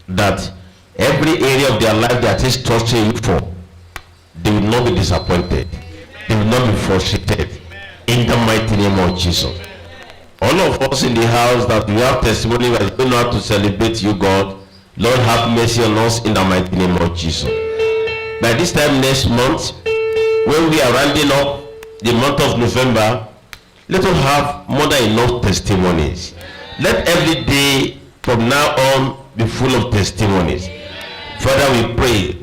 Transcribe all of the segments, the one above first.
that every area of their life that is trusting you for, they will not be disappointed. They will not be frustrated. In the mighty name of Jesus. All of us in the house that we have testimony that we know how to celebrate you, God, Lord, have mercy on us in the mighty name of Jesus. By this time next month, when we are rounding up the month of November, let us have more than enough testimonies. Let every day from now on be full of testimonies. Father, we pray,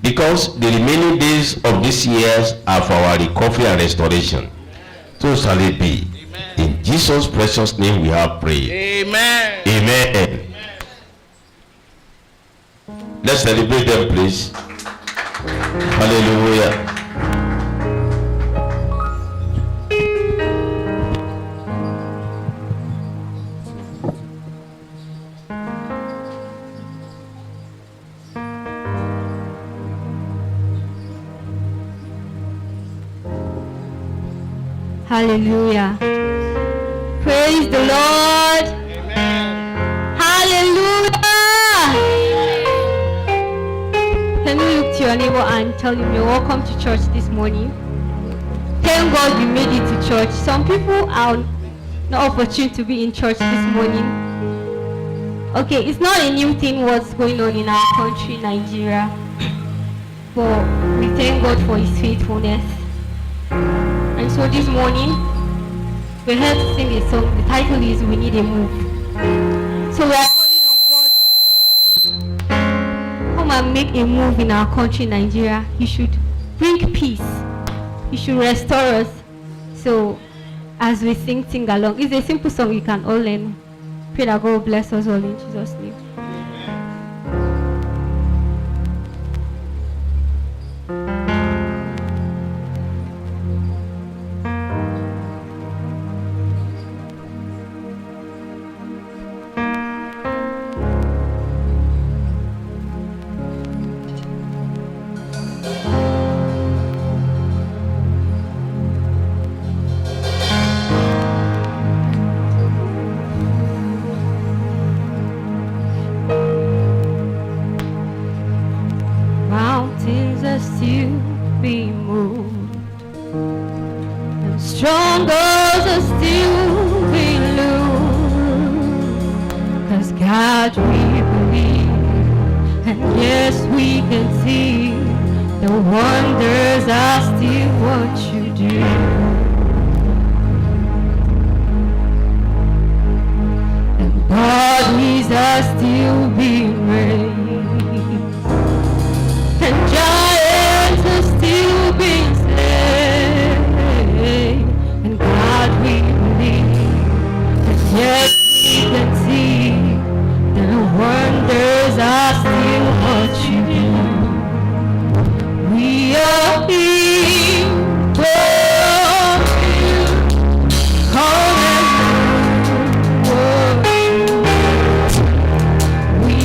because the remaining days of this year are for our recovery and restoration. So shall it be. In Jesus' precious name we have prayed. Amen. Amen. Let's celebrate them, please. Hallelujah. Hallelujah. Praise the Lord. Amen. Hallelujah. Can you look to your neighbor and tell him you're welcome to church this morning? Thank God you made it to church. Some people are not opportune to be in church this morning. Okay, it's not a new thing what's going on in our country, Nigeria. But we thank God for his faithfulness. And so this morning, we're here to sing a song. The title is We Need a Move. So we are calling on God. Come and make a move in our country, Nigeria. He should bring peace. He should restore us. So as we sing along, it's a simple song you can all learn. Pray that God will bless us all in Jesus' name. Mountains are still being moved, and strongholds are still being loosed. 'Cause God we believe, and yes we can see the wonders are still what you do. And bodies are still being raised, and giants are still being slain. And God we believe, and yes we can see the wonders are still what you do. We are here for you. Come and worship. We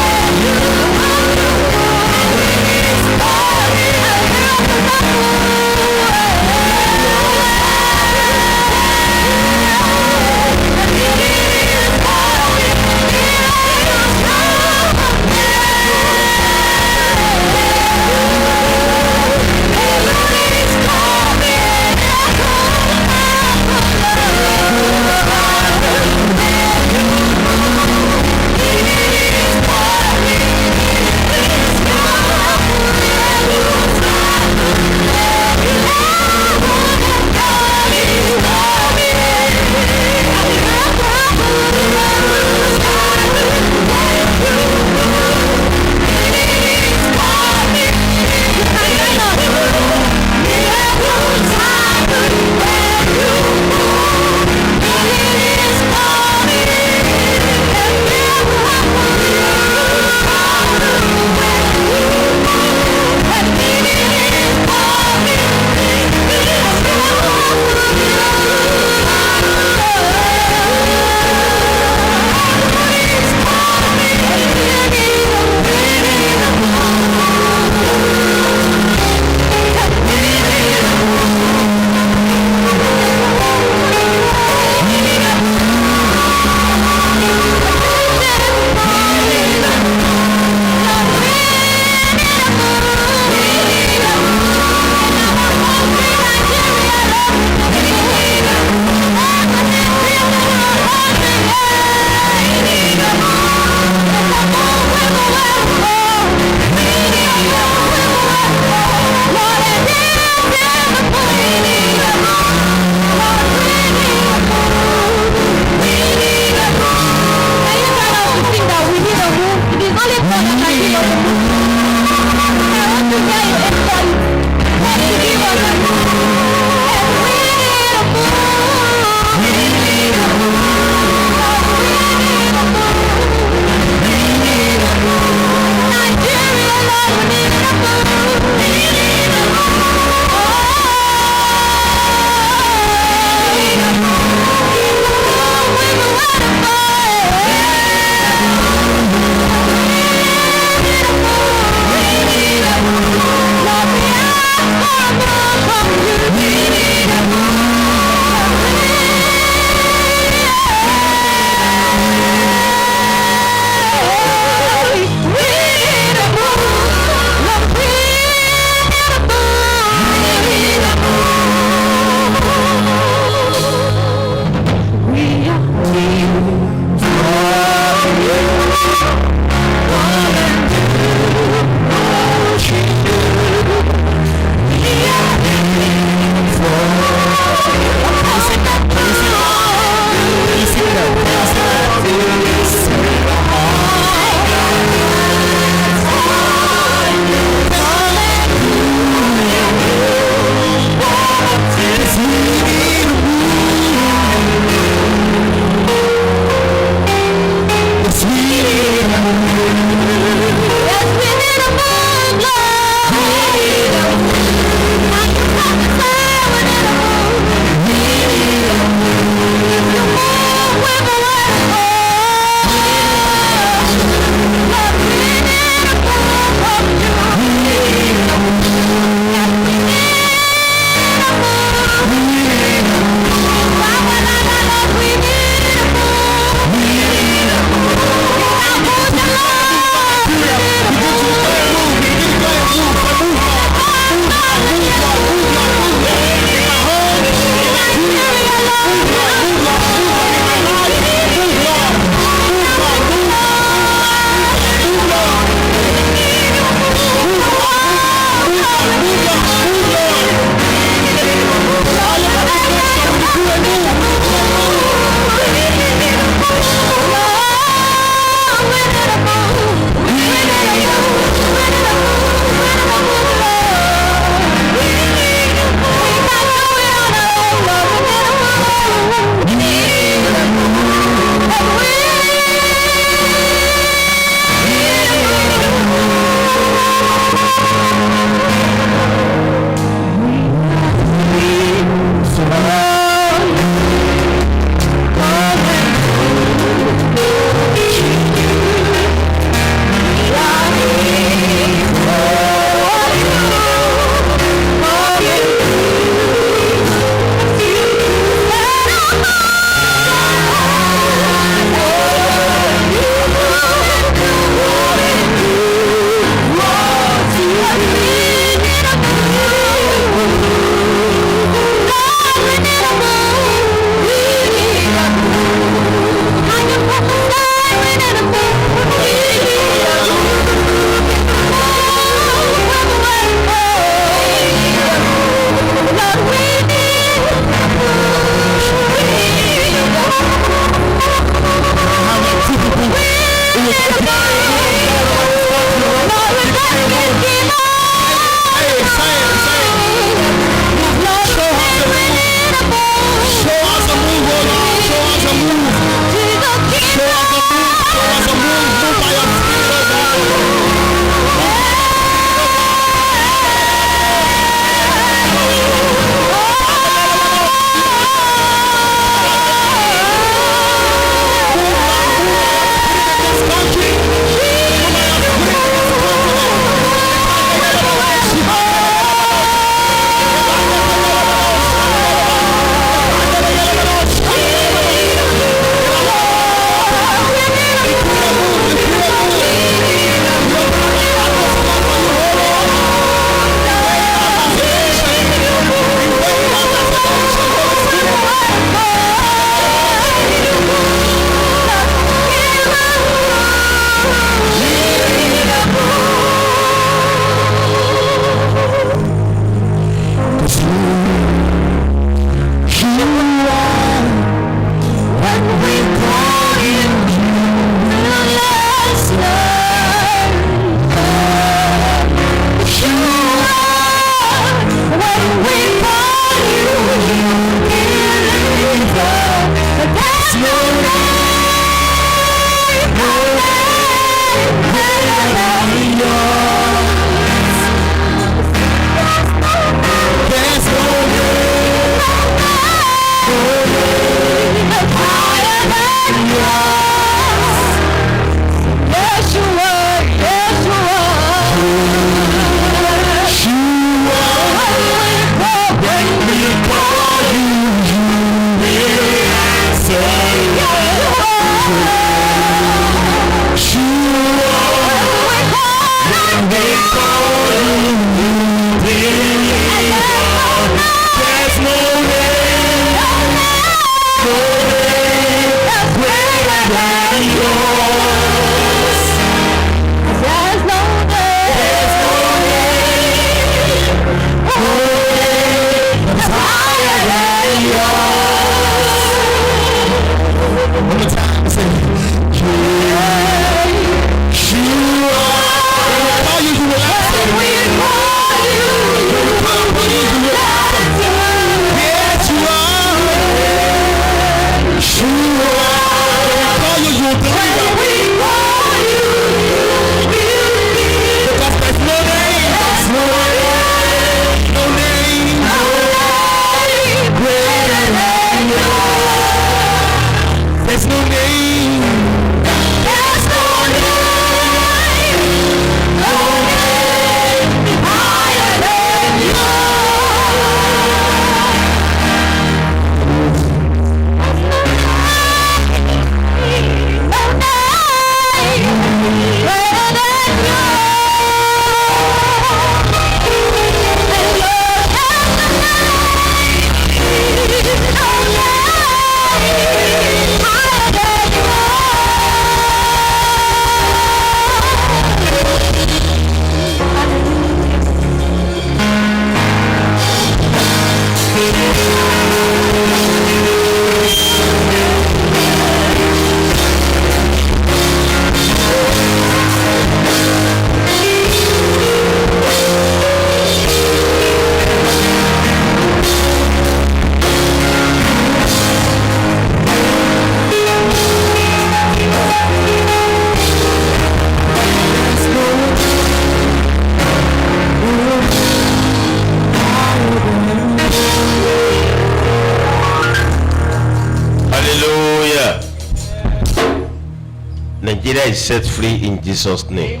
Nigeria is set free in Jesus' name.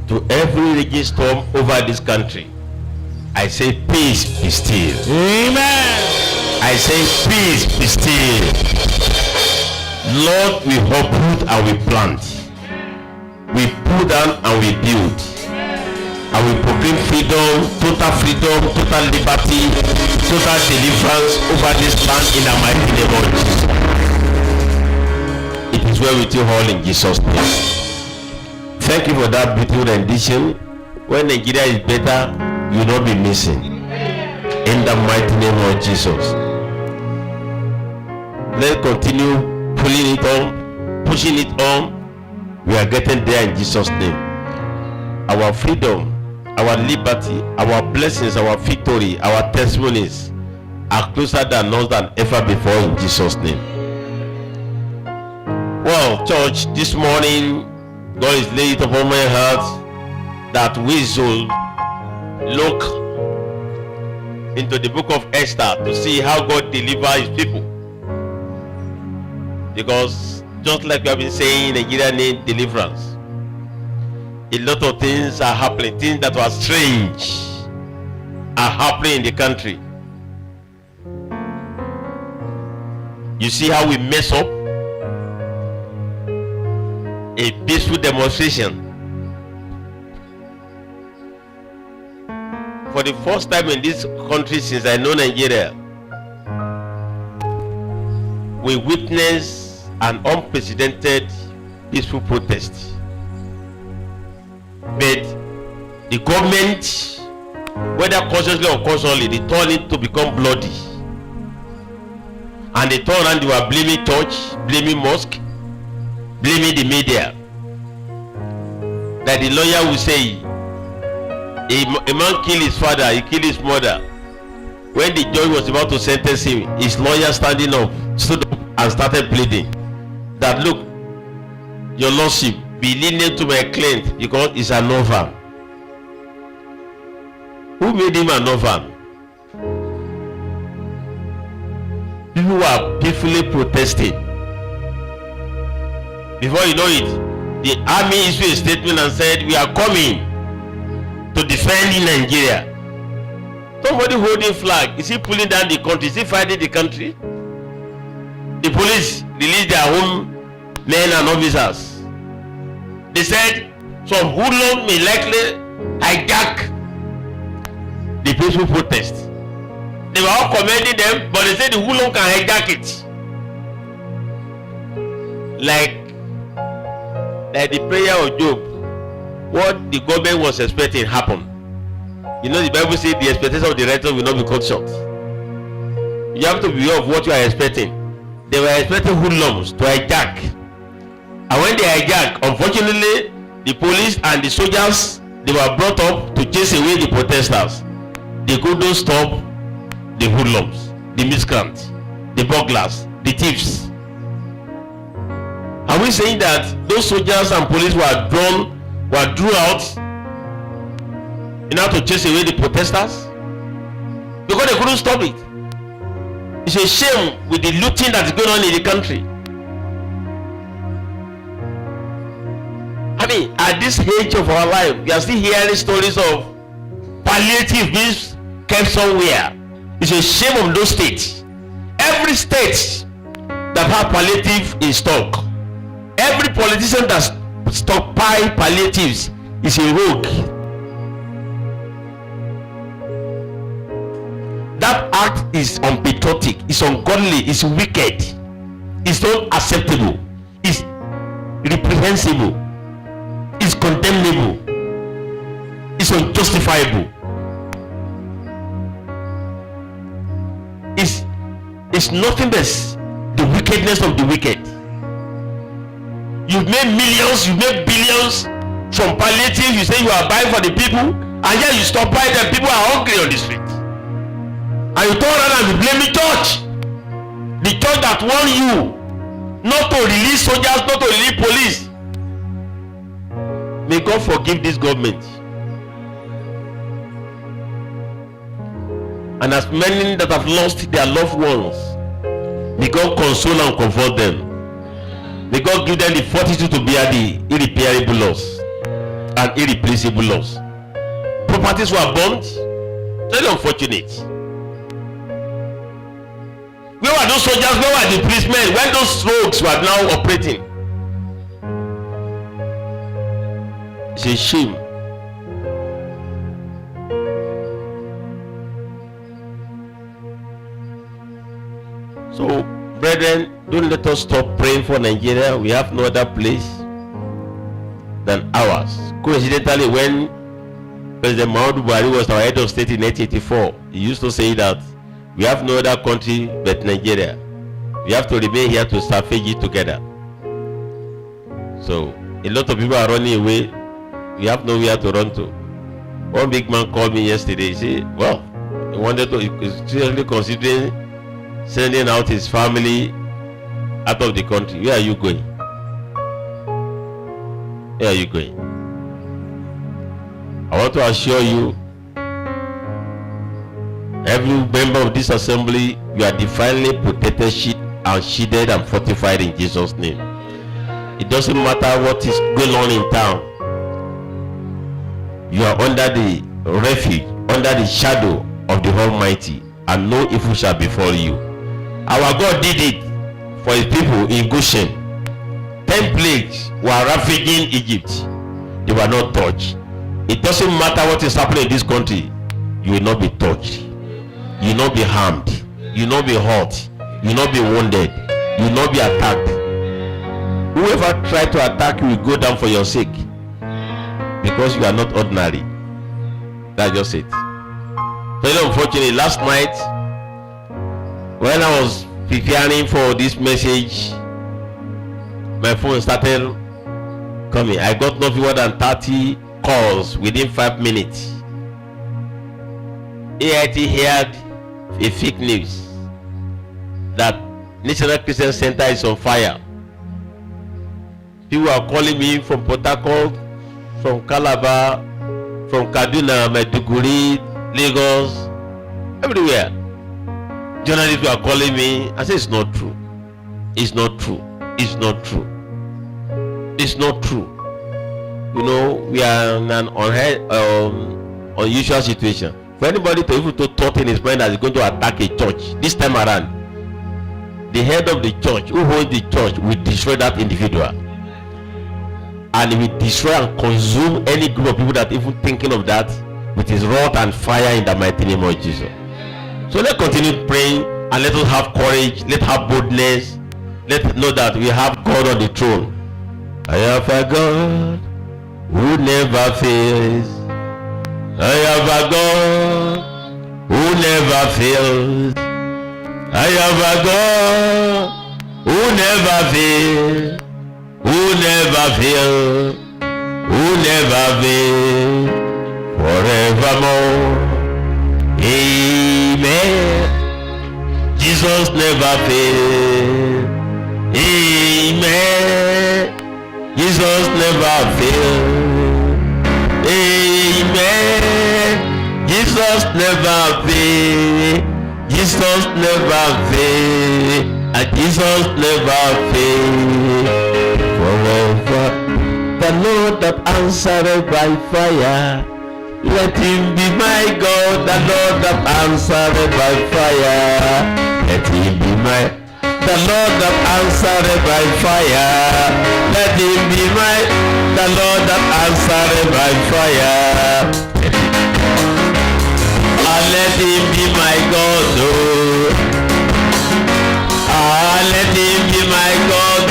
To every raging storm over this country, I say peace be still. Amen. I say peace be still. Lord, we uproot and we plant. We pull down and we build. And we proclaim freedom, total liberty, total deliverance over this land in the mighty name of Jesus. It is well with you all in Jesus' name. Thank you for that beautiful rendition. When Nigeria is better, you will not be missing. In the mighty name of Jesus. Let's continue pulling it on, pushing it on. We are getting there in Jesus' name. Our freedom, our liberty, our blessings, our victory, our testimonies are closer than us than ever before in Jesus' name. Well, church, this morning God is laying it upon my heart that we should look into the book of Esther to see how God delivers his people. Because just like we have been saying, Nigeria needs deliverance. A lot of things are happening, things that were strange are happening in the country. You see how we mess up a peaceful demonstration. For the first time in this country since I know Nigeria, we witnessed an unprecedented peaceful protest. But the government, whether consciously or unconsciously, they turned it to become bloody. And they turned around, they were blaming church, blaming mosque, blaming the media. That the lawyer will say, a man killed his father, he killed his mother. When the judge was about to sentence him, his lawyer stood up and started pleading that, look, your lordship, be lenient to my client because it's an orphan. Who made him an orphan? People were peacefully protesting. Before you know it, the army issued a statement and said, we are coming to defend Nigeria. Somebody holding flag, is he pulling down the country? Is he fighting the country? The police released their own men and officers. They said some hoodlums may likely hijack the peaceful protest. They were all commending them, but they said the hoodlum can hijack it. Like the prayer of Job, what the government was expecting happened. You know, the Bible says the expectation of the righteous will not be cut short. You have to be aware of what you are expecting. They were expecting hoodlums to hijack. And when they hijack, unfortunately, the police and the soldiers, they were brought up to chase away the protesters. They couldn't stop the hoodlums, the miscreants, the burglars, the thieves. Are we saying that those soldiers and police were drew out in order to chase away the protesters? Because they couldn't stop it. It's a shame with the looting that's going on in the country. I mean, at this age of our life, we are still hearing stories of palliative being kept somewhere. It's a shame of those states. Every state that have palliative in stock, every politician that stockpile palliatives is a rogue. That act is unpatriotic, it's ungodly, it's wicked, it's not acceptable, it's reprehensible, it's condemnable, it's unjustifiable. It's nothing but the wickedness of the wicked. You've made millions, you've made billions from palliative. You say you are buying for the people, and yet you stop buying them. People are hungry on the street. And you turn around and you blame the church. The church that warned you not to release soldiers, not to release police. May God forgive this government. And as many that have lost their loved ones, may God console and comfort them. May God give them the fortitude to bear the irreparable loss and irreplaceable loss. Properties were burnt. Very unfortunate. Where were those soldiers? Where were the policemen when those rogues were now operating? It's a shame. So, brethren, don't let us stop praying for Nigeria. We have no other place than ours. Coincidentally, when President Muhammadu Buhari was our head of state in 1984, he used to say that we have no other country but Nigeria. We have to remain here to salvage it together. So, a lot of people are running away. We have nowhere to run to. One big man called me yesterday. He said, well, he wanted to, he was seriously considering sending out his family out of the country. Where are you going? Where are you going? I want to assure you, every member of this assembly, you are divinely protected, shielded and fortified in Jesus' name. It doesn't matter what is going on in town. You are under the refuge, under the shadow of the Almighty, and no evil shall befall you. Our God did it for his people in Goshen. 10 plagues were ravaging Egypt. They were not touched. It doesn't matter what is happening in this country. You will not be touched. You will not be harmed. You will not be hurt. You will not be wounded. You will not be attacked. Whoever tried to attack you will go down for your sake, because you are not ordinary. That's just it. Very unfortunately, last night when I was preparing for this message, my phone started coming. I got no fewer than 30 calls within 5 minutes. AIT heard a fake news that National Christian Center is on fire. People are calling me from Port Harcourt, from Calabar, from Kaduna, Maiduguri, Lagos, everywhere. Journalists were calling me. I said, it's not true. It's not true. It's not true. It's not true. You know, we are in an unusual situation. For anybody to even to thought in his mind that he's going to attack a church this time around, the head of the church, who holds the church, will destroy that individual. And he will destroy and consume any group of people that even thinking of that with his wrath and fire in the mighty name of Jesus. So let's continue praying and let us have courage, let's have boldness, let's know that we have God on the throne. I have a God who never fails. I have a God who never fails. I have a God who never fails. Who never fail, who never fail, forevermore. Amen. Jesus never fail. Amen. Jesus never fail. Amen. Jesus never fail. Jesus never fail. And Jesus never fail. Forever, the Lord that answered by fire, let him be my God. The Lord that answered by fire, let him be the Lord that answered by fire, let him be the Lord that answered by fire, and let him be my God. Let him be my God.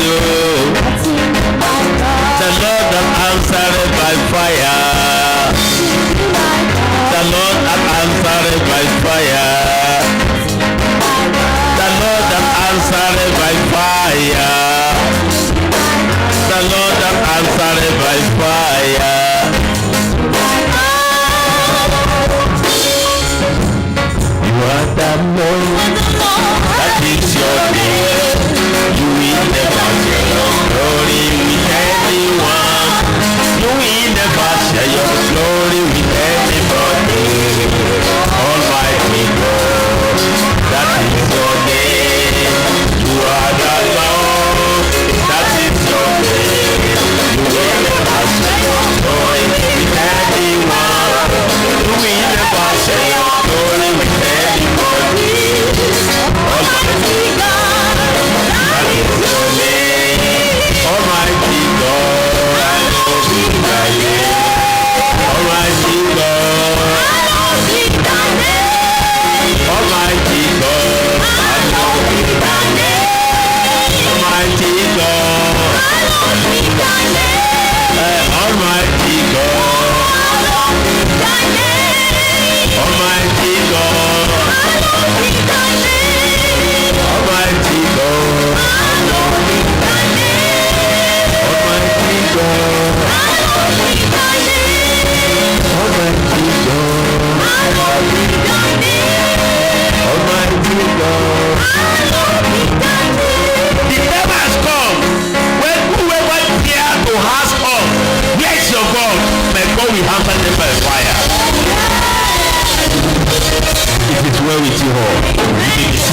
The Lord that answered by fire. The Lord that answered by fire. The Lord that answered by fire. The Lord that answered by fire. You are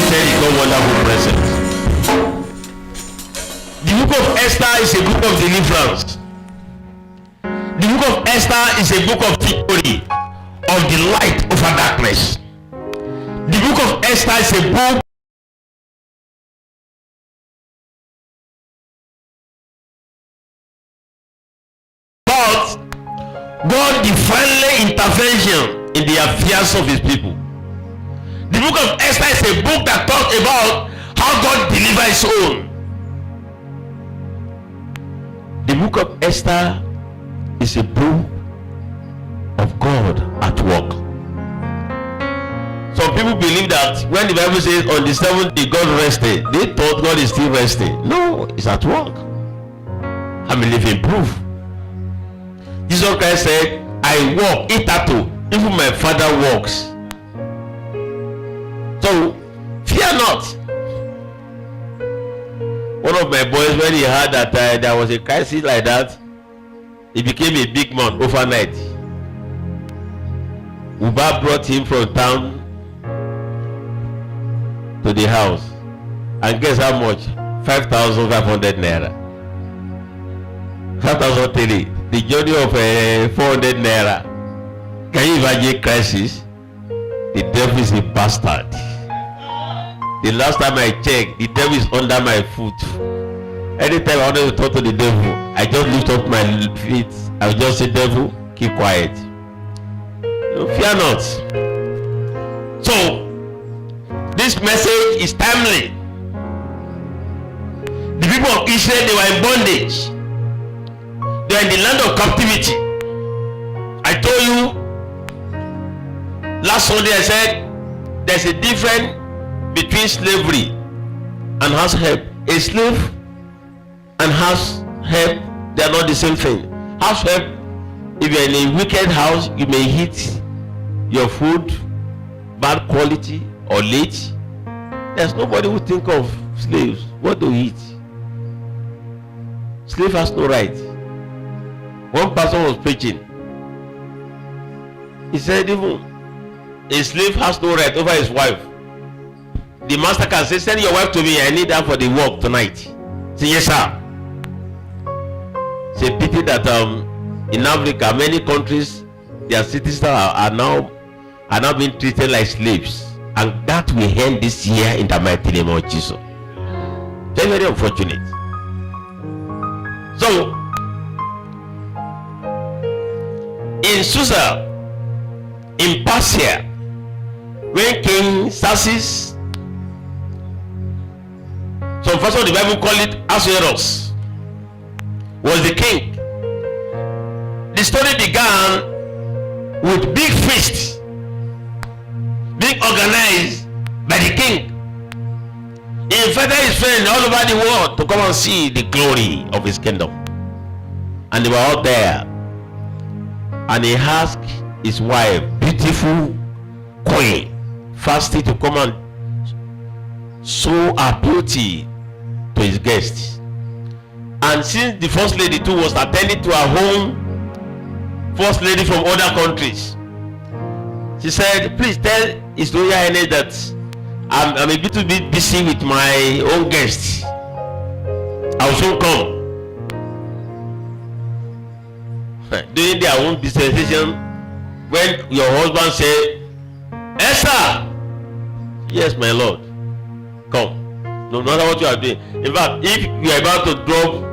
said he got wonderful presents. The book of Esther is a book of deliverance. The book of Esther is a book of victory, of the light over darkness. The book of Esther is a book about God divinely intervention in the affairs of his people. The book of Esther is a book that talks about how God delivers his own. The book of Esther is a book of God at work. Some people believe that when the Bible says on the seventh day God rested, they thought God is still resting. No, it's at work. I'm a living proof. Jesus Christ said, I walk, itato, even my Father walks. So, fear not. One of my boys, when he heard that there was a crisis like that, he became a big man overnight. Uba brought him from town to the house. And guess how much? 5,500 naira. 5,003. The journey of 400 naira. Can you imagine crisis? The devil is a bastard. The last time I checked, the devil is under my foot. Anytime I wanted to talk to the devil, I just lift up my feet. I will just say, devil, keep quiet. No, fear not. So, this message is timely. The people of Israel, they were in bondage. They are in the land of captivity. I told you last Sunday, I said there's a difference between slavery and house help. A slave and house help, they are not the same thing. House help, if you're in a wicked house, you may eat your food bad quality or late. There's nobody who think of slaves what to eat. Slave has no right. One person was preaching. He said even a slave has no right over his wife. The master can say, send your wife to me, I need her for the work tonight. Say, yes sir. It's a pity that in Africa, many countries, their citizens are now being treated like slaves. And that will end this year in the mighty name of Jesus. Very, very unfortunate. So, in Susa, in Persia, when King Xerxes, some version of the Bible call it Ahasuerus, was the king. The story began with big feasts being organized by the king. He invited his friends all over the world to come and see the glory of his kingdom. And they were all there. And he asked his wife, beautiful queen, Vashti, to come and show her beauty to his guests. And since the first lady too was attending to her home, first lady from other countries, she said, please tell His Royal Highness that I'm a little bit busy with my own guests. I'll soon come. During their own dispensation, when your husband said, Esther, yes my lord, come. No matter what you are doing. In fact, if you are about to drop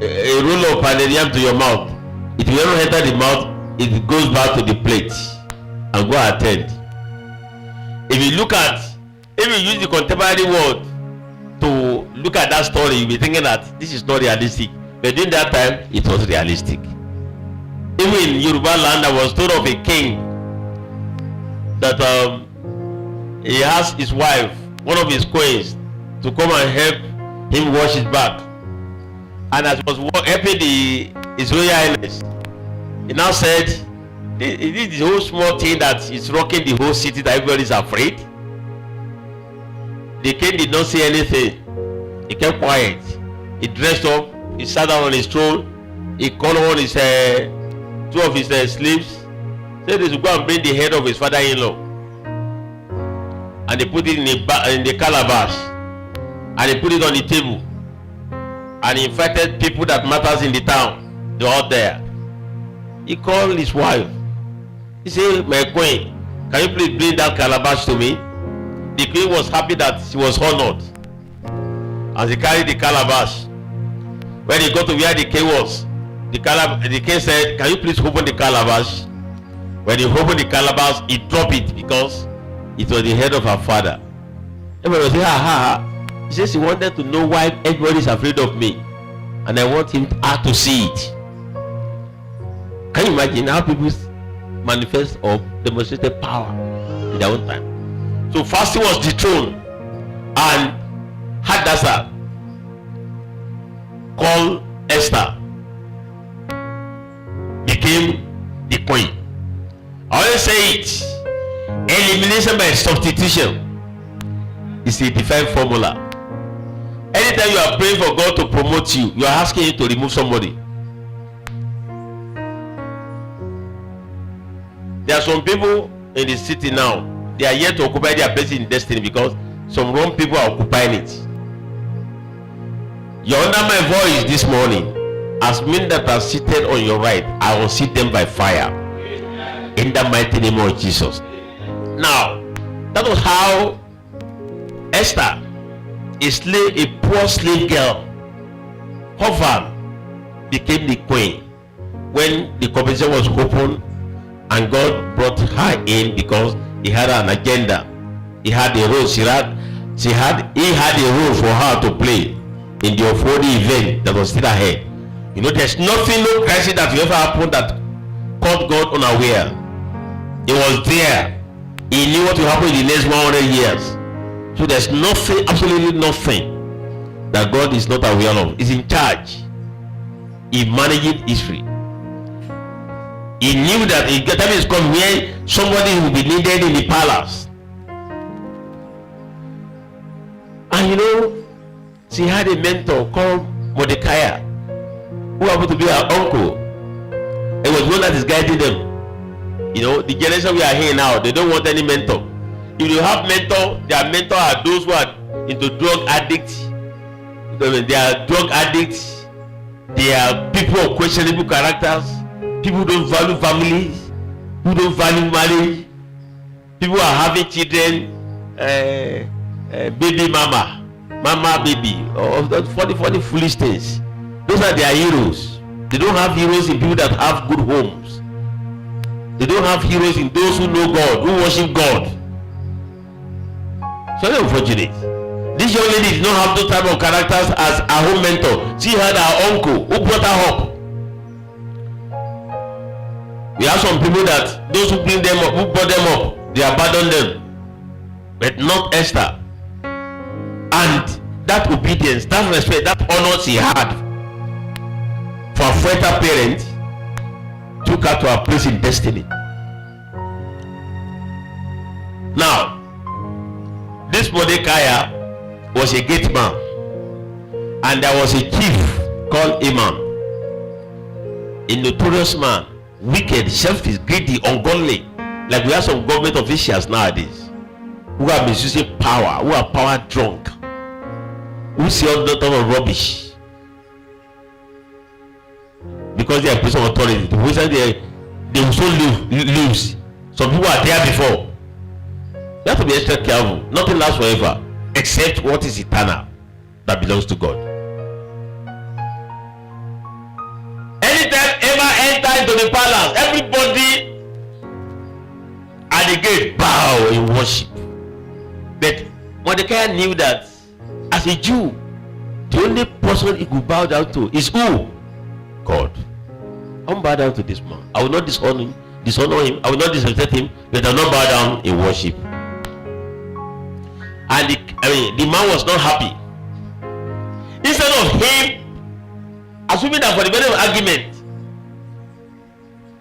a roll of palerium to your mouth, it will not enter the mouth, it goes back to the plate and go attend. If you use the contemporary word to look at that story, you'll be thinking that this is not realistic. But during that time, it was realistic. Even in Yoruba land, I was told of a king that he asked his wife, one of his queens, to come and help him wash his back. And as he was helping His Royal Highness, he now said, is this whole small thing that is rocking the whole city that everybody is afraid? The king did not say anything. He kept quiet. He dressed up. He sat down on his throne. He called on his two of his slaves. Said he should go and bring the head of his father-in-law. and they put it in the calabash, and they put it on the table, and he invited people that matters in the town. They're all there. He called his wife. He said, "My queen, can you please bring that calabash to me?" The queen was happy that she was honored, and she carried the calabash. When he got to where the king was, the king said, "Can you please open the calabash?" When he opened the calabash, he dropped it because it was the head of her father. Everybody was saying, "Ha ha ha." He says he wanted to know why everybody is afraid of me, and I want her to see it. Can you imagine how people manifest or demonstrated power in their own time? So fasting was dethroned, and Hadassah called Esther, became the queen. I always say it, elimination by substitution is a defined formula. Anytime you are praying for God to promote you, you are asking him to remove somebody. There are some people in the city now, they are yet to occupy their place in destiny because some wrong people are occupying it. You're under my voice this morning. As men that are seated on your right, I will seat them by fire. In the mighty name of Jesus. Now, that was how Esther, a poor slave girl, Hovan, became the queen when the conversation was open, and God brought her in because he had an agenda. He had a role. He had a role for her to play in the unfolding event that was still ahead. You know, there's nothing, no crisis that will ever happen that caught God unaware. He was there. He knew what will happen in the next 100 years. So there's nothing, absolutely nothing that God is not aware of. He's in charge. He managed history. He knew that the time is come where somebody will be needed in the palace. And you know, she had a mentor called Mordecai, who happened to be her uncle. It was one that is guiding them. You know, the generation we are here now, they don't want any mentor. If you have mentor, their mentor are those who are into drug addicts. They are drug addicts. They are people of questionable characters. People who don't value families, who don't value marriage. People are having children, baby mama, baby, or funny foolish things. Those are their heroes. They don't have heroes in people that have good homes. They don't have heroes in those who know God, who worship God. So they're unfortunate. This young lady did not have those type of characters as her home mentor. She had her uncle who brought her up. We have some people that those who bring them up, who brought them up, they abandon them. But not Esther. And that obedience, that respect, that honor she had for a fertile parent took her to a place in destiny. Now, this Mordecai was a gate man, and there was a chief called Haman, a notorious man, wicked, selfish, greedy, ungodly, like we have some government officials nowadays who are misusing power, who are power drunk, who say all that of rubbish because they are person of authority. The reason they will so lose. Some people are there before. You have to be extra careful. Nothing lasts forever except what is eternal that belongs to God. Anytime ever enter into the palace, everybody at the gate bow in worship. But Mordecai knew that as a Jew, the only person he could bow down to is who? God. I won't bow down to this man. I will not dishonor him. I will not disrespect him, but I will not bow down in worship. And the man was not happy. Instead of him assuming that for the better of argument,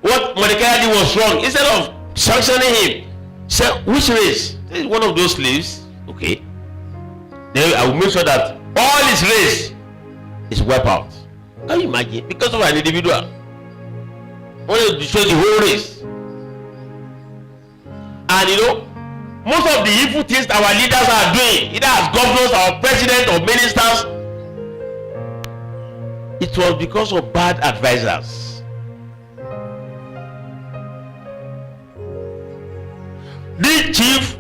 what Mordecai did was wrong, instead of sanctioning him, said, which race? This is one of those slaves. Okay. Then I will make sure that all his race is wiped out. Can you imagine? Because of an individual. I want to destroy the whole race. And you know, most of the evil things our leaders are doing, either as governors or president or ministers, it was because of bad advisors. This chief,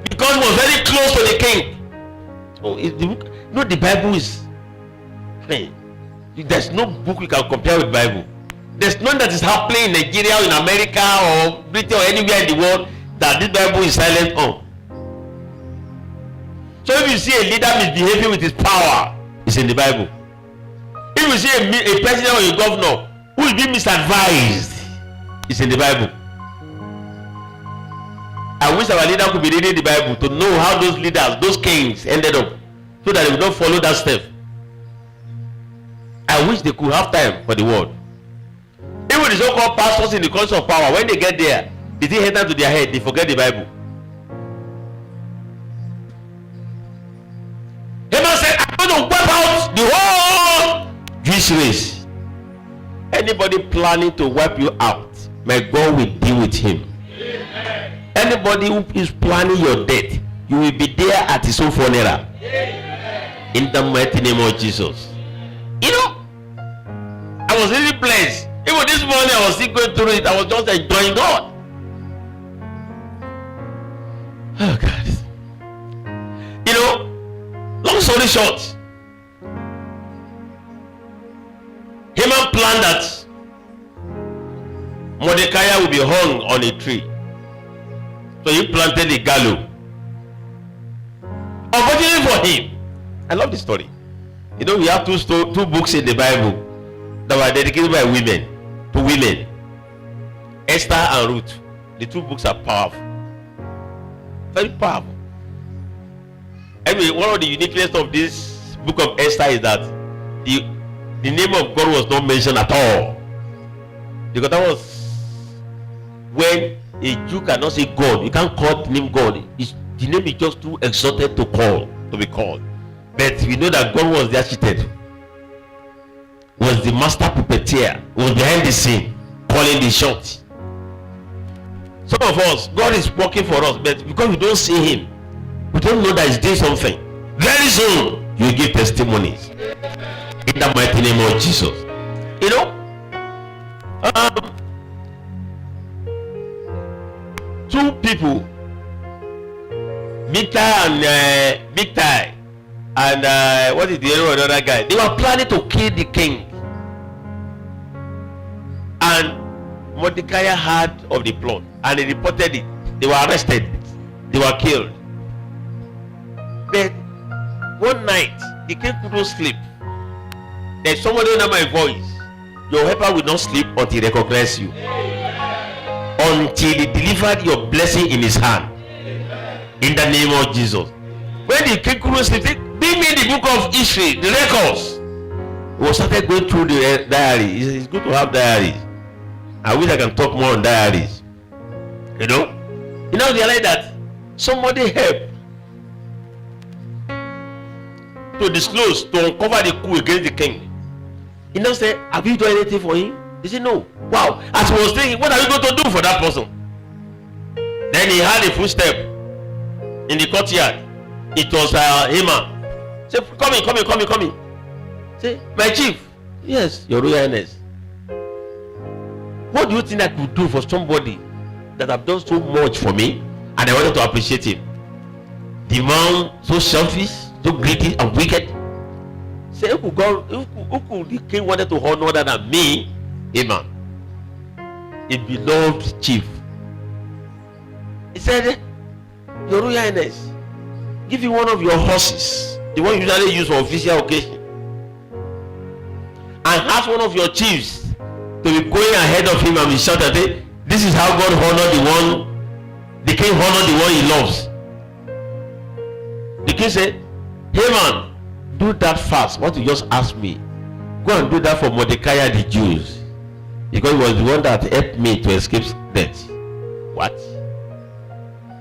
because he was very close to the king. Oh, the Bible is. There's no book you can compare with Bible. There's none that is happening in Nigeria, in America, or Britain, or anywhere in the world that this Bible is silent on. So if you see a leader misbehaving with his power, it's in the Bible. If you see a president or a governor who is being misadvised, it's in the Bible. I wish our leader could be reading the Bible to know how those leaders, those kings ended up, so that they would not follow that step. I wish they could have time for the word. Even the so-called pastors in the council of power, when they get there, they think enter to their head, they forget the Bible. Haman said, I'm going to wipe out the whole Jewish race. Anybody planning to wipe you out, my God will deal with him. Amen. Anybody who is planning your death, you will be there at his own funeral. Amen. In the mighty name of Jesus. You know, I was really blessed. Even this morning I was still going through it. I was just enjoying God. Oh God. You know, long story short, Haman planned that Mordecai will be hung on a tree. So he planted a gallows. Unfortunately for him, I love this story. You know, we have two books in the Bible that were dedicated by women to women. Esther and Ruth. The two books are powerful. Very powerful. Anyway, one of the uniqueness of this book of Esther is that the name of God was not mentioned at all. Because that was when a Jew cannot say God. You can't call the name God. The name is just too exalted to be called. But we know that God was the architect, was the master puppeteer, was behind the scene, calling the shots. Some of us, God is working for us, but because we don't see him, we don't know that he's doing something. Very soon, you will give testimonies. In the mighty name of Jesus. You know, two people, Bigtai and what is the other guy? They were planning to kill the king. And Mordecai heard of the plot and he reported it. They were arrested. They were killed. But one night, the king couldn't sleep. There's somebody under my voice. Your helper will not sleep until he recognizes you. Until he delivered your blessing in his hand. In the name of Jesus. When the king couldn't sleep, bring me the book of history, the records. We started going through the diary. It's good to have diaries. I wish I can talk more on diaries. You know? You now realize that somebody helped to disclose, to uncover the coup against the king. He now said, have you done anything for him? He said, no. Wow. As he was thinking, what are you going to do for that person? Then he heard a footstep in the courtyard. It was Haman. He said, come in. Say, my chief. Yes, your Royal Highness. What do you think I could do for somebody that have done so much for me and I wanted to appreciate him? The man so selfish, so greedy and wicked. Say, who could the king wanted to honor other than me, Haman, a beloved chief? He said, your Royal Highness, give you one of your horses, the one you usually use for official occasion, and ask one of your chiefs to be going ahead of him and be shouting, this is how God honored the king honored the one he loves. The king said, Haman, do that fast. What you just asked me, go and do that for Mordecai and the Jews, because he was the one that helped me to escape death. What?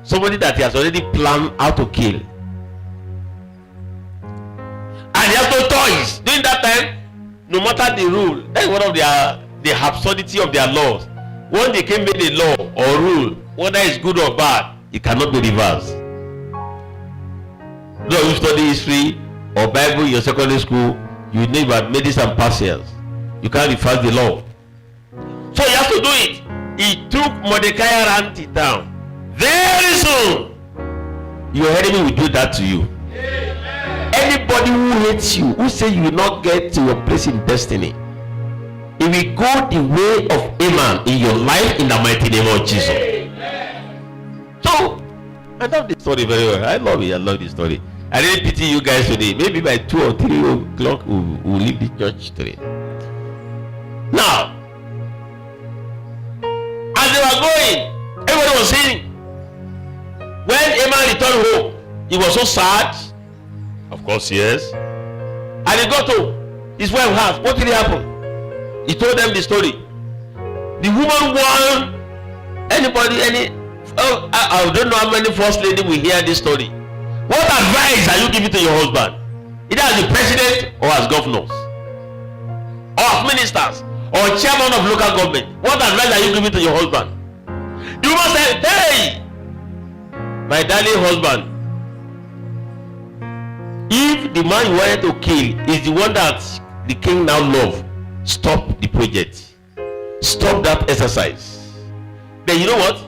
Somebody that he has already planned how to kill, and he has no choice. During that time, no matter the rule, that's one of the absurdity of their laws. When they came made a law or rule, whether it's good or bad, It cannot be reversed. Though you study history or Bible in your secondary school, you know about medicine and partials. You can't reverse the law. So he has to do it. He took Mordecai and it down. Very soon, your enemy will do that to you. Anybody who hates you, who say you will not get to your place in destiny, it will go the way of Haman in your life in the mighty name of Jesus. So, I love this story very well. I love it. I love this story. I really pity you guys today. Maybe by 2 or 3 o'clock we'll leave the church today. Now, as they were going, everybody was saying, when Haman returned home, he was so sad. Of course, yes. And he got to his wife house. What really happened? He told them the story. The woman won. I don't know how many first lady will hear this story. What advice are you giving to your husband? Either as the president or as governors, or as ministers, or chairman of local government. What advice are you giving to your husband? The woman said, hey, my darling husband, if the man you wanted to kill is the one that the king now loves, stop the project. Stop that exercise. Then you know what?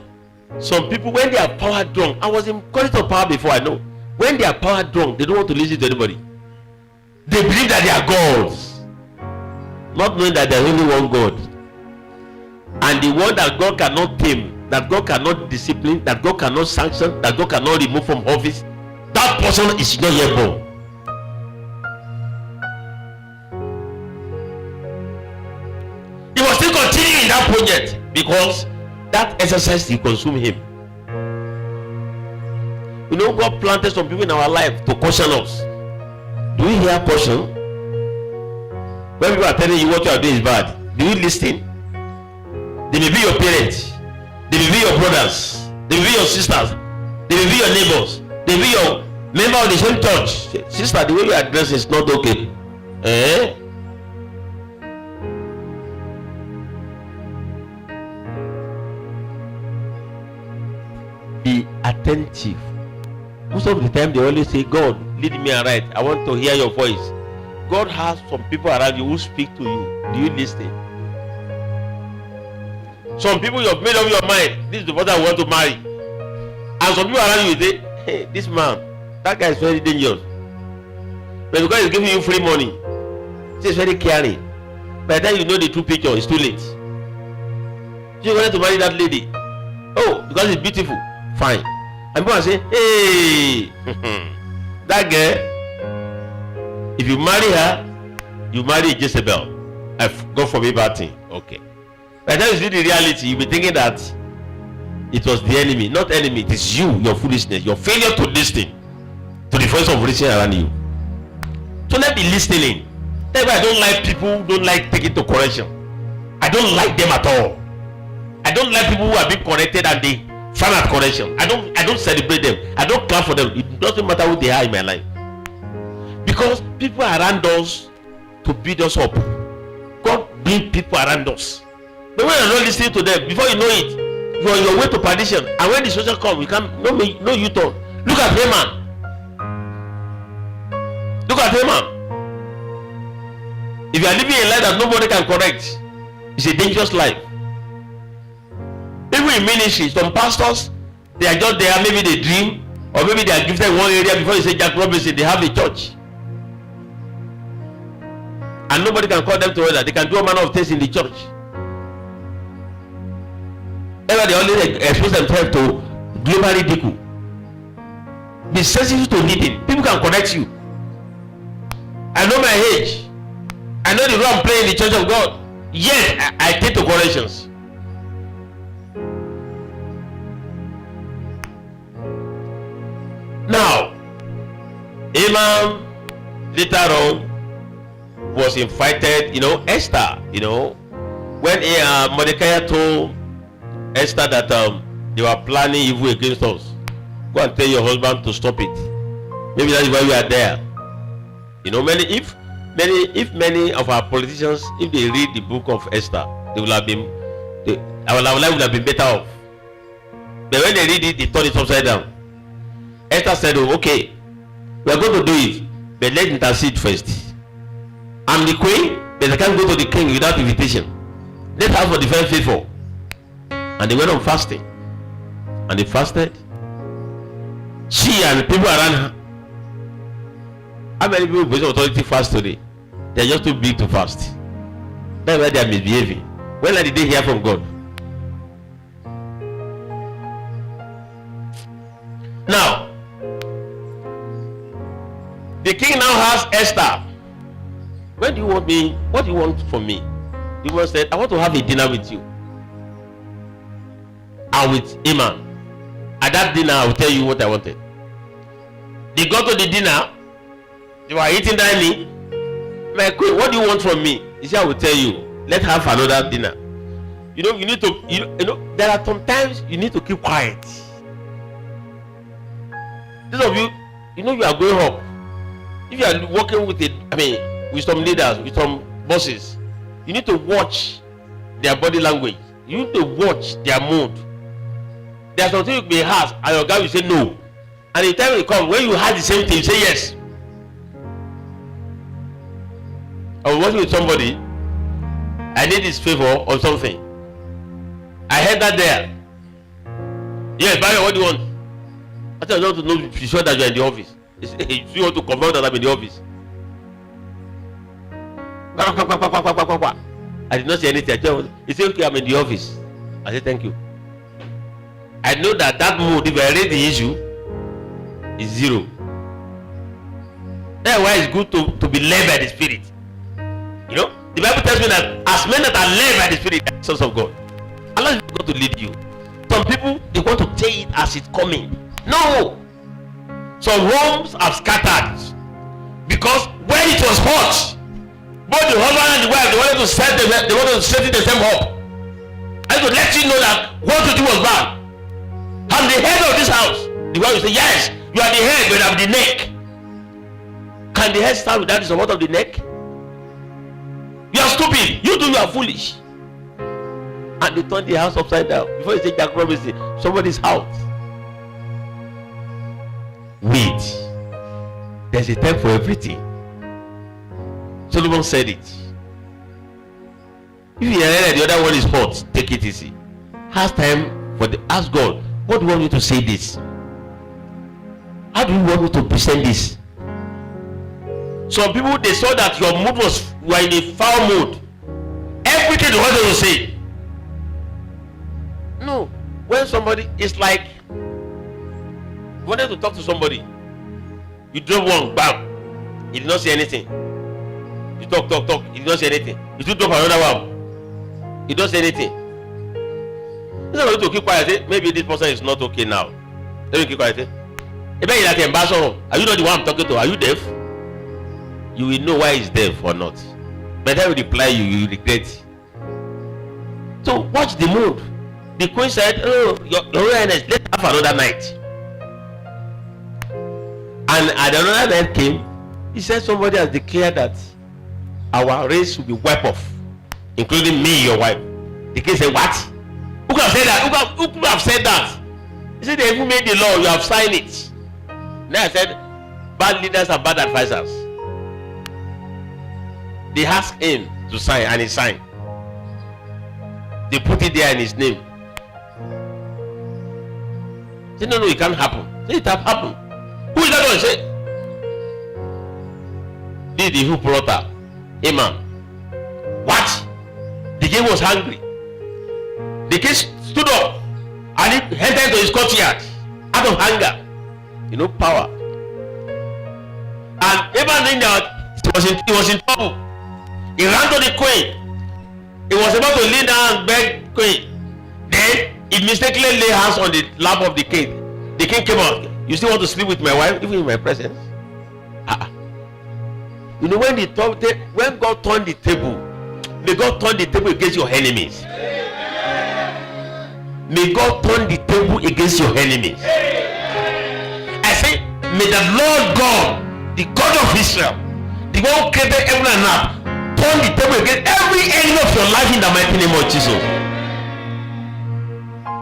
Some people, when they are power drunk, I was in college of power before, I know. When they are power drunk, they don't want to listen to anybody. They believe that they are gods, not knowing that there is only one God. And the one that God cannot tame, that God cannot discipline, that God cannot sanction, that God cannot remove from office, that person is not yet born. He was still continuing in that project because that exercise will consume him. You know, God planted some people in our life to caution us. Do you hear caution? When people are telling you what you are doing is bad, do you listen? They may be your parents, they may be your brothers, they may be your sisters, they may be your neighbors, they may be your member of the same church. Sister, the way you address is not okay. Be attentive. Most of the time they always say, God, lead me aright. I want to hear your voice. God has some people around you who speak to you. Do you listen? Some people you have made up your mind, this is the person I want to marry. And some people around you say, hey, this man, that guy is very dangerous. But because he's giving you free money, he's very caring. By the time you know the true picture, it's too late. You wanted to marry that lady. Oh, because it's beautiful. Fine. And people are saying, hey, that girl, if you marry her, you marry Jezebel. God forbid bad thing. Okay. By the time you see the reality, you'll be thinking that it was the enemy, not enemy. It is you, your foolishness, your failure to listen to the voice of reason around you. So let's be listening. That's why I don't like people who don't like taking to correction. I don't like them at all. I don't like people who are being corrected and they frown at correction. I don't celebrate them. I don't clap for them. It doesn't matter who they are in my life. Because people are around us to build us up. God bring people around us. But when you're not listening to them, before you know it, you're on your way to perdition. And when the social comes, you can't no U-turn. Look at Haman. Look at Haman. If you are living a life that nobody can correct, it's a dangerous life. Even in ministry, some pastors, they are just there, maybe they dream, or maybe they are gifted in one area before you say Jack Robinson, they have a church. And nobody can call them to order. They can do a manner of things in the church. Ever they always expose themselves to global ridicule. Be sensitive to leading. People can correct you. I know my age. I know the role I'm playing in the church of God. Yet I take to corrections. Now, Haman later on was invited, Esther, when Mordecai told Esther that they were planning evil against us. Go and tell your husband to stop it. Maybe that's why we are there. If many of our politicians, if they read the book of Esther, our life would have been better off. But when they read it, they turn it upside down. Esther said, oh, okay, we are going to do it, but let's intercede first. I'm the queen, but I can't go to the king without invitation. Let's ask for divine favor. And they went on fasting. And they fasted. She and the people around her. How many people with authority fast today? They are just too big to fast. That's why they are misbehaving. When did they hear from God? Now, the king now has Esther. When do you want me? What do you want from me? The woman said, I want to have a dinner with you. And with Haman. At that dinner, I will tell you what I wanted. They got to the dinner. They were eating that meat. My queen, what do you want from me? He said, I will tell you. Let's have another dinner. You know, you need to, you know, there are sometimes you need to keep quiet. Those of you, you know, you are going up. If you are working with with some leaders, with some bosses, you need to watch their body language. You need to watch their mood. There's something you may ask, and your guy will say no. And the time will come when you have the same thing, you say yes. I was working with somebody. I need his favor on something. I heard that there. Yes, Barry, what do you want? I said, I want to know, be sure that you are in the office. You want to confirm that I'm in the office. I did not say anything. He said, okay, I'm in the office. I said, thank you. I know that mood, if I raise the issue, is zero. That's why it's good to be led by the Spirit. You know, the Bible tells me that as men that are led by the Spirit, are sons of God. Allah is going to lead you. Some people, they want to take it as it's coming. No. Some homes have scattered because when it was hot, both the husband and the wife, they wanted to set it the same up. I could let you know that what to do was bad. I'm the head of this house. The wife will say, yes, you are the head, but I'm the neck. Can the head stand without the support of the neck? You are stupid. You are foolish. And they turn the house upside down. Before you say Jack Robinson, somebody's house. Wait. There's a time for everything. Solomon said it. If you hear the other one is hot, take it easy. Has time for ask God, what do you want me to say this? How do you want me to present this? Some people, they saw that your mood you were in a foul mood. Everything they wanted to say. No. When somebody is like, you wanted to talk to somebody, you drop one, bam, he did not say anything. You talk, he did not say anything. You still drop another one, he did not say anything. Instead of you to keep quiet, say, maybe this person is not okay now. Let me keep quiet. Are you not the one I'm talking to? Are you deaf? You will know why he's deaf or not. By the time you reply, you will regret. So watch the mood. The queen said, oh, your Highness, let's have another night. And at another night came, he said somebody has declared that our race will be wiped off, including me, your wife. The king said, what? Who could have said that? Who could have said that? He said, they even made the law, you have signed it. Then I said, bad leaders are bad advisors. They asked him to sign and he signed. They put it there in his name. He said, no, it can't happen. He said, it have happened. Who is that one? He said, this is who brought her. Haman. What? The king was hungry. The king stood up and he entered into his courtyard out of hunger. You know, power. And Haman knowing that he was in trouble. He ran to the queen. He was about to lean down and beg queen. Then he mistakenly lay hands on the lap of the king. The king came out. You still want to sleep with my wife, even in my presence? You know, when God turned the table, may God turn the table against your enemies. May God turn the table against your enemies. I say, may the Lord God, the God of Israel, the one who created heaven and earth, turn the table against every enemy of your life in the mighty name of Jesus.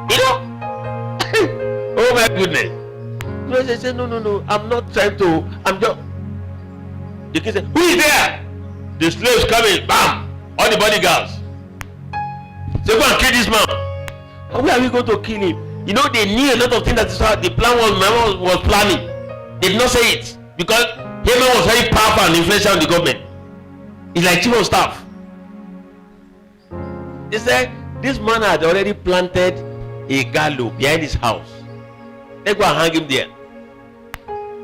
You know, Oh my goodness. No, they say, no, I'm not trying to, I'm just. The king said, who is there? The slaves coming, bam, all the bodyguards. Say, go and kill this man. And where are we going to kill him? You know, they knew a lot of things that the plan was planning. They did not say it because Haman was very powerful and influential in the government. It's like chief of staff. They said this man had already planted a gallows behind his house. They go and hang him there.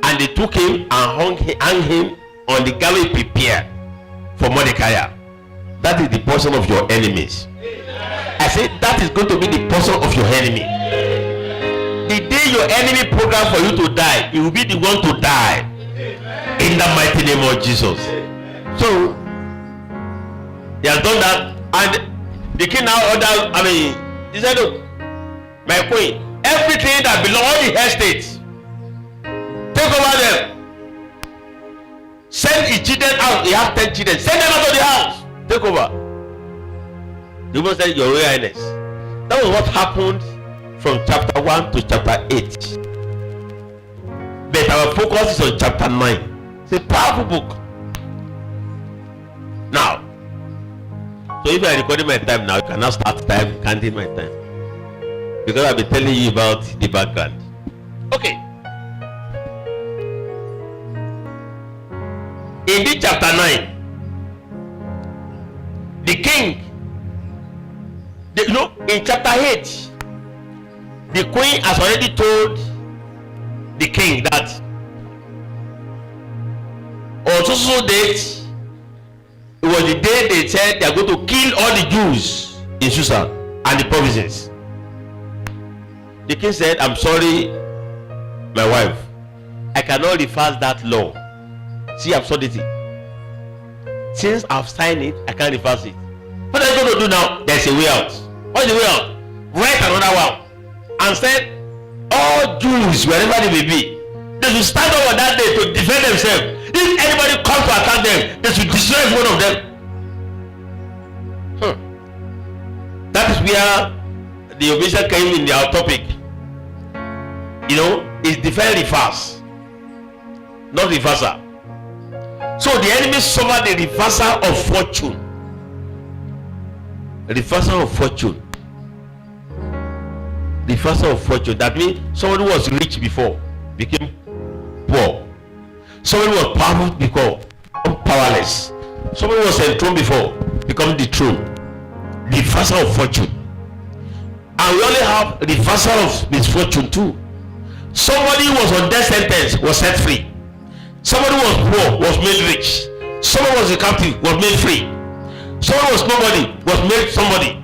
And they took him and hung him on the gallows prepared for Mordecai. That is the portion of your enemies. I said that is going to be the portion of your enemy. The day your enemy program for you to die, he will be the one to die. In the mighty name of Jesus. So he has done that, and the king now ordered, he said, look, my queen, everything that belongs, all the estates, take over them. Send his children out. He has 10 children. Send them out of the house. Take over. The woman said, your Royal Highness. That was what happened from chapter 1 to chapter 8. But our focus is on chapter 9. It's a powerful book. Now, so if I recording my time now, you can now start counting my time. Because I'll be telling you about the background. Okay. In this chapter 9, the king, in chapter 8, the queen has already told the king that on so date, it was the day they said they are going to kill all the Jews in Susa and the provinces. The king said, I'm sorry, my wife, I cannot reverse that law. See absurdity. Since I've signed it, I can't reverse it. What are you going to do now? There's a way out. What's the way out? Write another one and said, all Jews, wherever they may be, they should stand up on that day to defend themselves. If anybody comes to attack them, they should destroy one of them. That is where the omission came in our topic. Is defend reverse, not reversal. So the enemy suffered the reversal of fortune. Reversal of fortune. Reversal of fortune. That means somebody who was rich before became poor. Somebody who was powerful before became powerless. Somebody who was enthroned before become dethroned. Reversal of fortune. And we only have reversal of misfortune too. Somebody who was on death sentence was set free. Somebody who was poor was made rich. Somebody who was a captive was made free. Somebody was nobody was made somebody.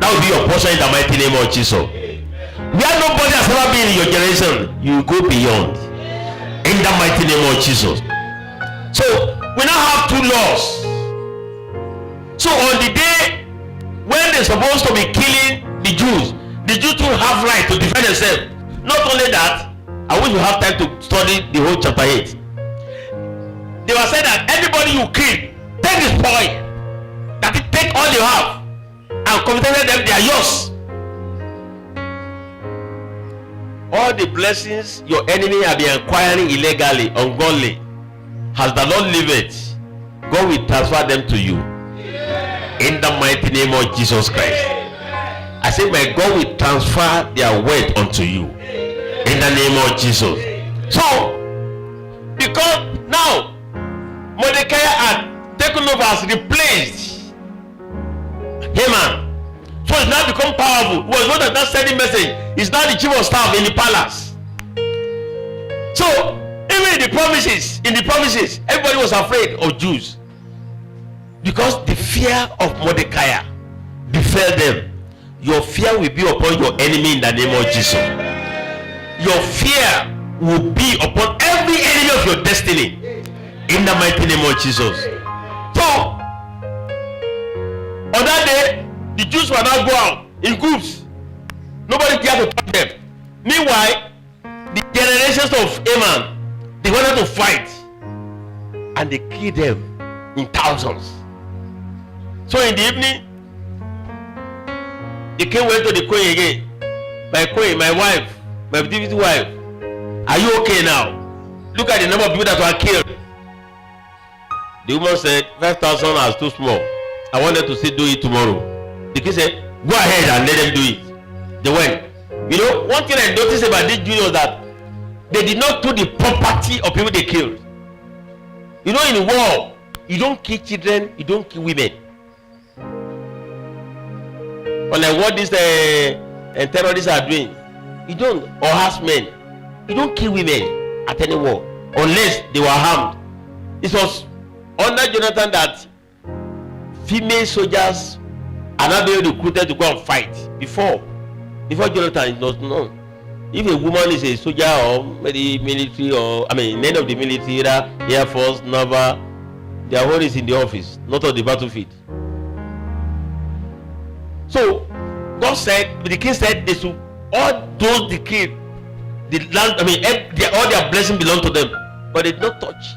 That will be your portion in the mighty name of Jesus. Where nobody has ever been in your generation, you go beyond. In the mighty name of Jesus. So we now have two laws. So on the day when they're supposed to be killing the Jews will have right to defend themselves. Not only that, I wish you have time to study the whole chapter 8. They were saying that anybody you kill, take this boy, that you take all you have and confess them, they are yours. All the blessings your enemy have been acquiring illegally, ungodly, has the Lord leave it, God will transfer them to you. In the mighty name of Jesus Christ. I say, my God will transfer their wealth unto you. In the name of Jesus. So, because now Mordecai had taken over, has replaced Haman. So it's now become powerful. He was one that not sending message. He's now the chief of staff in the palace. So even in the provinces, everybody was afraid of Jews. Because the fear of Mordecai befell them. Your fear will be upon your enemy in the name of Jesus. Your fear will be upon every enemy of your destiny in the mighty name of Jesus. So on that day, the Jews will now go out in groups. Nobody cared to touch them. Meanwhile, the generations of Haman, they wanted to fight, and they killed them in thousands. So in the evening, the king went to the queen again. my queen, my wife, my deputy wife, are you okay now? Look at the number of people that were killed. The woman said 5,000 is too small. I wanted to still do it tomorrow. The king said, go ahead and let them do it. They went. You know, one thing I noticed about this Jews was that they did not do the property of people they killed. You know, in war, you don't kill children, you don't kill women. Unlike what these terrorists are doing, you don't, or harassment, you don't kill women at any war unless they were harmed. It was under Jonathan that female soldiers are not being recruited to go and fight. Before Jonathan, it was known. If a woman is a soldier or maybe military, or any of the military, either Air Force, Naval, their role is in the office, not on the battlefield. So God said, the king said, they should, all those the king, the land, all their blessing belong to them, but they did not touch.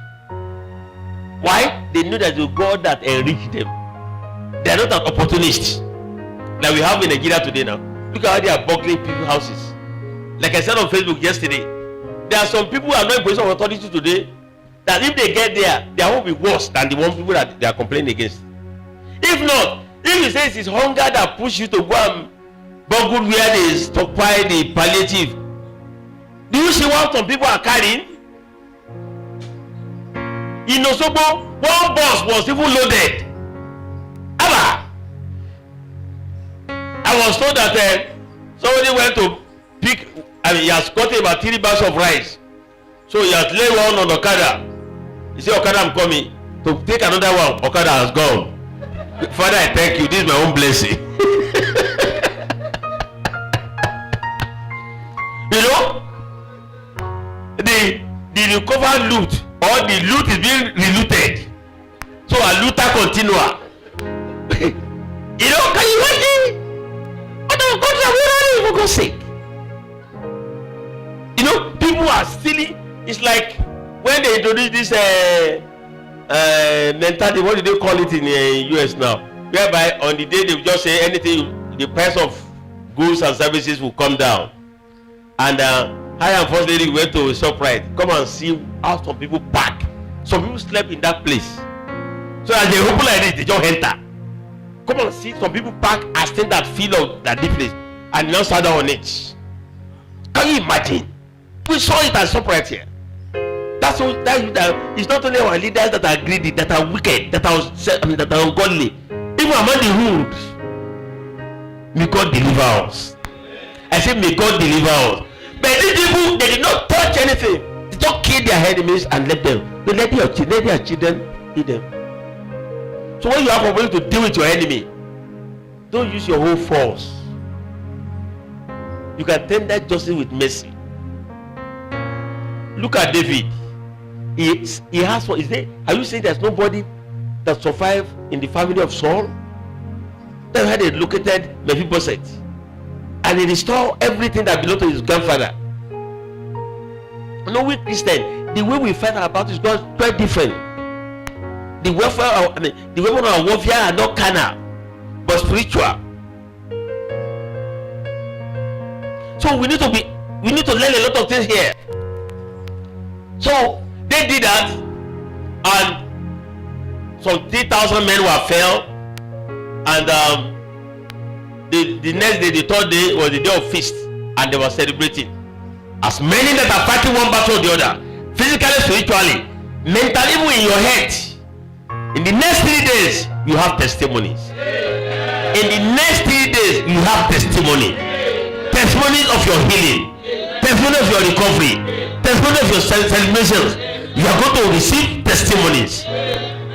Why? They knew that the God that enriched them. They are not an opportunist like we have in Nigeria today now. Look at how they are burgling people's houses. Like I said on Facebook yesterday, there are some people who are not in position of authority today that if they get there, their home will be worse than the one people that they are complaining against. If not, if you say it is hunger that pushes you to go and burgle where they stockpile the palliative, do you see what some people are carrying? In Osogbo, one bus was even loaded. I was told that somebody went to pick, he has gotten about 3 bags of rice. So he has laid one on Okada. He said, Okada, I'm coming. To take another one, Okada has gone. Father, I thank you. This is my own blessing. You know, the recovered loot, or the loot is being relooted. So a looter continua. You know, can you imagine? For God's sake. You know, people are stealing. It's like when they introduce this mentality, what do they call it in the US now? Whereby on the day they just say anything, the price of goods and services will come down. And I unfortunately went to ShopRite. Come and see how some people pack. Some people slept in that place. So as they open like this, they just enter. Come and see some people pack as things that feel of that place and now start on it. Can you imagine? We saw it at ShopRite here. That's it's not only our leaders that are greedy, that are wicked, that are ungodly. Even among the rude. May God deliver us. I said, may God deliver us. But these people, they did not touch anything. They just kill their enemies and let them. They let their children eat them. So when you have a way to deal with your enemy, don't use your whole force. You can tender justice with mercy. Look at David. He has what is there? Are you saying there's nobody that survived in the family of Saul? That's how they located Mephibosheth, and he restored everything that belonged to his grandfather. No, we Christian, the way we fight about is quite different. The warfare, the weapon of warfare are not carnal, but spiritual. So we need to learn a lot of things here. So they did that, and some 3,000 men were fell, and the next day, the third day, was the day of feast, and they were celebrating. As many that are fighting one battle or the other, physically, spiritually, mentally, even in your head. In the next 3 days, you have testimonies. In the next 3 days, you have testimony. Testimonies of your healing, testimony of your recovery, testimony of your celebrations. You are going to receive testimonies.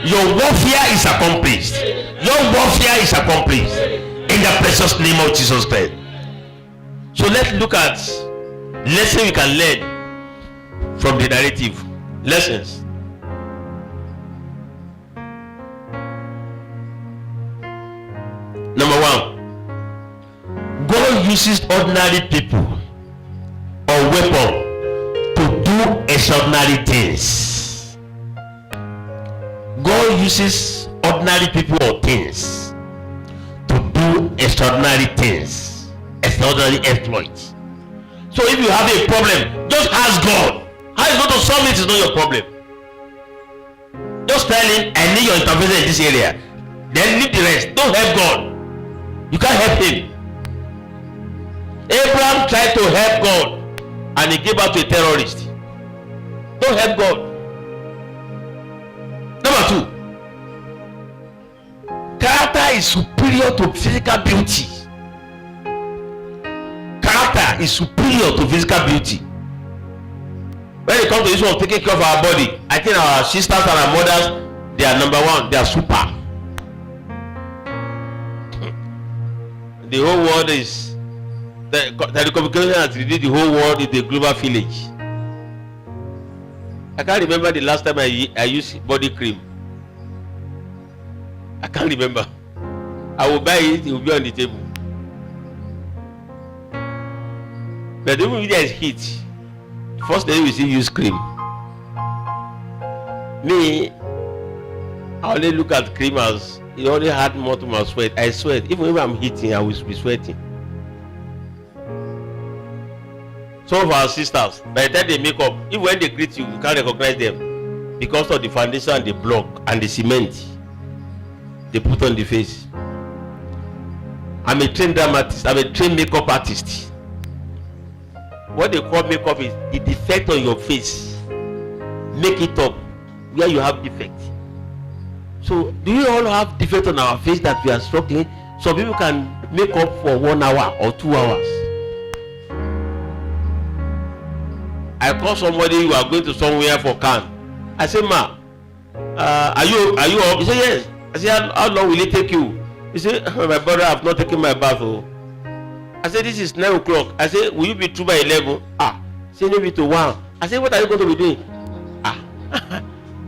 Your warfare is accomplished. Your warfare is accomplished in the precious name of Jesus Christ. So let's look at lessons we can learn from the narrative. Lessons. Number 1, God uses ordinary people or weapon to do extraordinary things. God uses ordinary people or things to do extraordinary things. extraordinary exploits. So if you have a problem, just ask God. How he's going to solve it is not your problem. Just tell him, I need your intervention in this area. Then leave the rest. Don't help God. You can't help him. Abraham tried to help God and he gave out to a terrorist. Don't help God. Number 2. Character is superior to physical beauty. Character is superior to physical beauty. When it comes to this one of taking care of our body, I think our sisters and our mothers, they are number 1. They are super. The whole world is the telecommunication has reduced the whole world into a global village. I can't remember the last time I used body cream. I can't remember. I will buy it, it will be on the table. But even if there is heat, first day we still use cream. Me, I only look at cream as it only add more to my sweat. I sweat. Even if I'm heating, I will be sweating. Some of our sisters, by the time they make up, even when they greet you, you can't recognize them because of the foundation and the block and the cement they put on the face. I'm a trained dramatist. I'm a trained makeup artist. What they call makeup is the defect on your face. Make it up where you have defect. So do you all have defect on our face that we are struggling? Some people can make up for 1 hour or 2 hours. I call somebody, you are going to somewhere for Cannes. I say, ma, are you up? He said, yes. I said, how long will it take you? He said, my brother, I have not taken my bath. Oh. I said, this is 9 o'clock. I said, will you be through by 11? Say maybe to 1. I said, what are you going to be doing?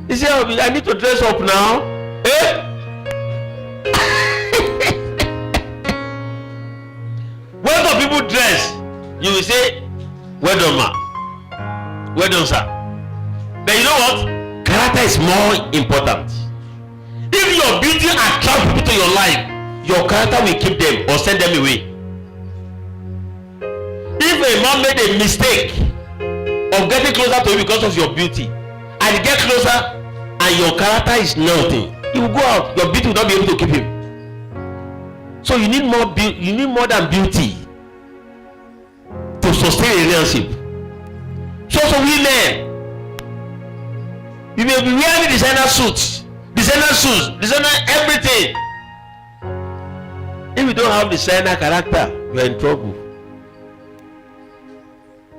He said, I need to dress up now. When the people dress, you will say, well done, ma. Well done, sir. But you know what? Character is more important. If your beauty attracts people to your life, your character will keep them or send them away. If a man made a mistake of getting closer to you because of your beauty, and you get closer and your character is nothing, he will go out. Your beauty will not be able to keep him. So you need more you need more than beauty to sustain a relationship. So women, you may be wearing designer suits, designer everything. If you don't have designer character, you are in trouble.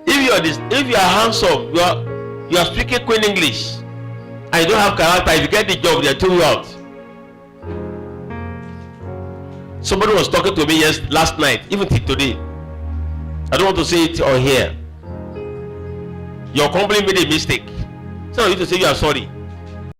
If you are handsome, you are speaking Queen English, and you don't have character, if you get the job, they throw you out. Somebody was talking to me last night, even till today. I don't want to say it on here. Your company made a mistake. So you to say you are sorry.